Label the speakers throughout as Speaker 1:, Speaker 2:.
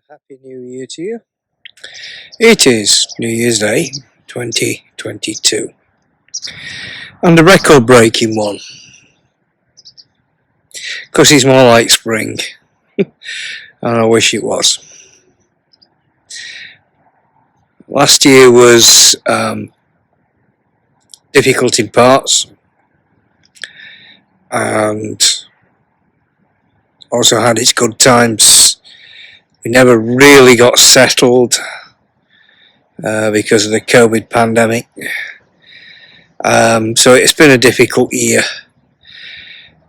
Speaker 1: Happy New Year to you. It is New Year's Day 2022. And a record breaking one. Because it's more like spring. And I wish it was. Last year was difficult in parts. And also had its good times. We never really got settled because of the COVID pandemic. So it's been a difficult year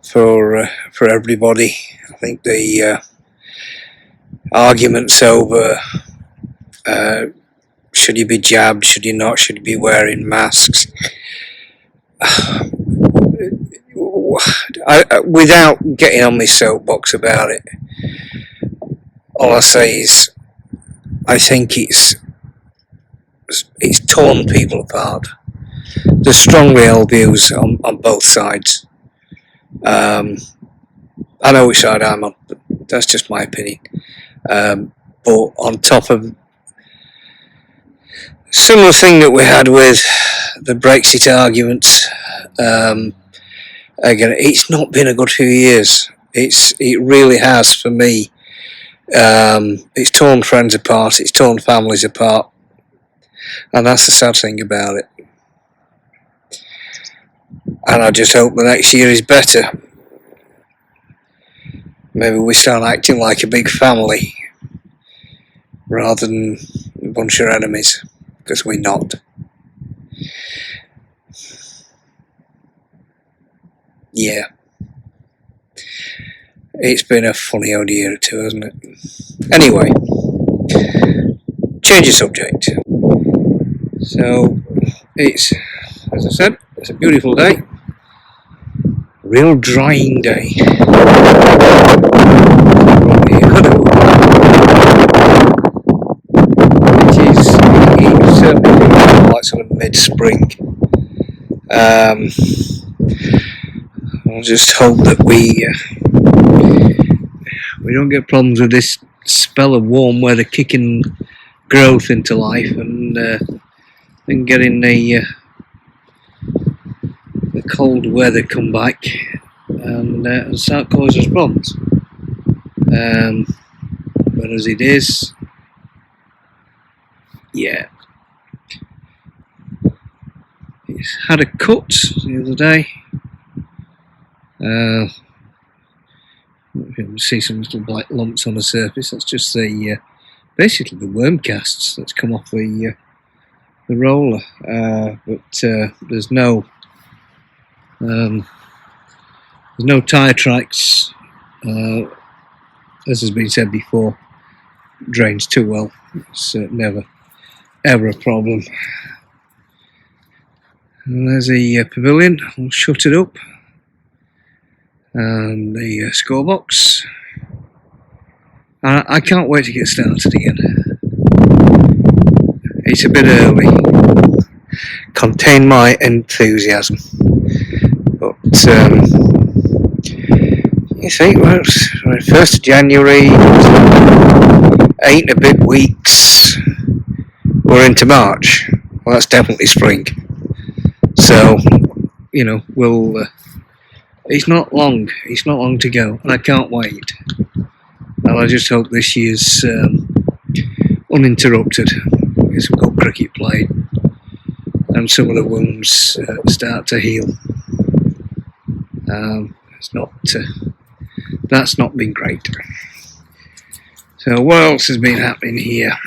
Speaker 1: for everybody. I think the arguments over should you be jabbed, should you not, should you be wearing masks, without getting on my soapbox about it, all I say is I think it's torn people apart. There's strongly held views on both sides. I know which side I'm on, but that's just my opinion. But on top of similar thing that we had with the Brexit arguments, again, it's not been a good few years. It really has for me. It's torn friends apart, it's torn families apart, and that's the sad thing about it. And I just hope the next year is better. Maybe we start acting like a big family rather than a bunch of enemies, because we're not. Yeah. It's been a funny old year or two, hasn't it? Anyway, change the subject. So, it's, as I said, it's a beautiful day. Real drying day. It's certainly like sort of mid-spring. I'll just hope that we don't get problems with this spell of warm weather kicking growth into life and getting the cold weather come back and start causing us problems. But as it is, yeah. It's had a cut the other day. You can see some little black lumps on the surface. That's just the basically the worm casts that's come off the roller. But there's no tyre tracks. As has been said before, drains too well. It's never ever a problem. And there's the pavilion. I'll shut it up. And the score box. I can't wait to get started again. It's a bit early. Contain my enthusiasm. But you see, well, 1st of January, 8 and a bit weeks, we're into March. Well, that's definitely spring. So, you know, we'll. It's not long to go, and I can't wait. And I just hope this year's uninterrupted. Get some good cricket played, and some of the wounds start to heal. That's not been great. So what else has been happening here?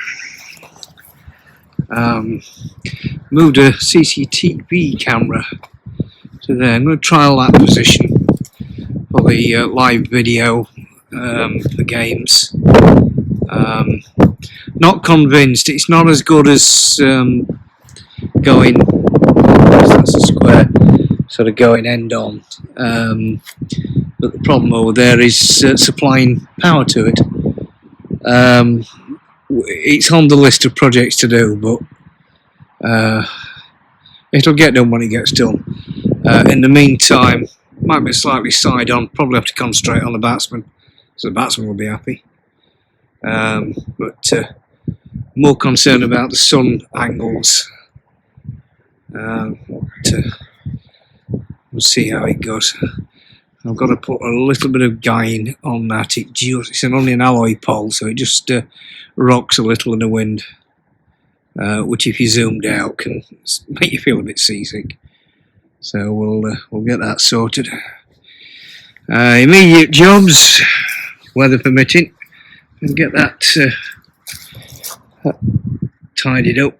Speaker 1: Moved a CCTV camera to there. I'm going to trial that position for the live video for games. Not convinced. It's not as good as going. That's a square. Sort of going end on. But the problem over there is supplying power to it. It's on the list of projects to do, but it'll get done when it gets done. In the meantime, might be slightly side on, probably have to concentrate on the batsman, so the batsman will be happy. but more concerned about the sun angles. We'll see how it goes. I've got to put a little bit of guide on that. It's only an alloy pole, so it just rocks a little in the wind, which if you zoomed out can make you feel a bit seasick. So we'll get that sorted. Immediate jobs, weather permitting, and get that tidied up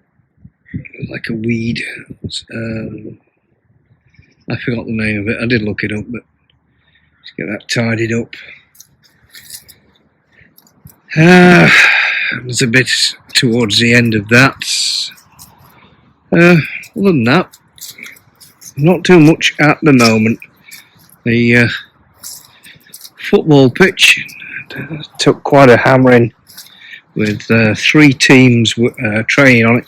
Speaker 1: like a weed. I forgot the name of it. I did look it up, but let's get that tidied up. There's a bit towards the end of that. Other than that, not too much at the moment. The football pitch took quite a hammering with 3 teams training on it.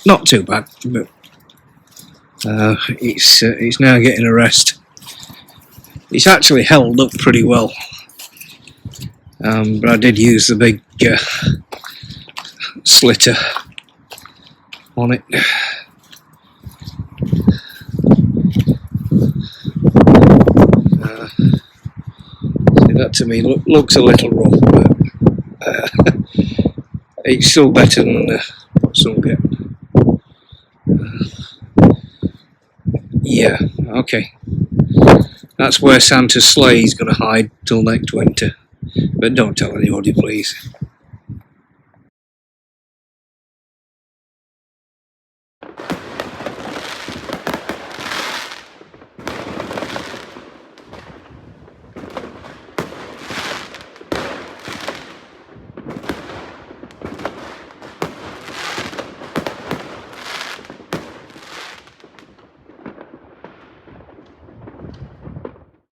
Speaker 1: Not too bad, but it's now getting a rest. It's actually held up pretty well, but I did use the big slitter on it. See, that to me looks a little rough, but it's still better than what some get. Yeah, okay. That's where Santa's sleigh is going to hide till next winter. But don't tell anybody, please.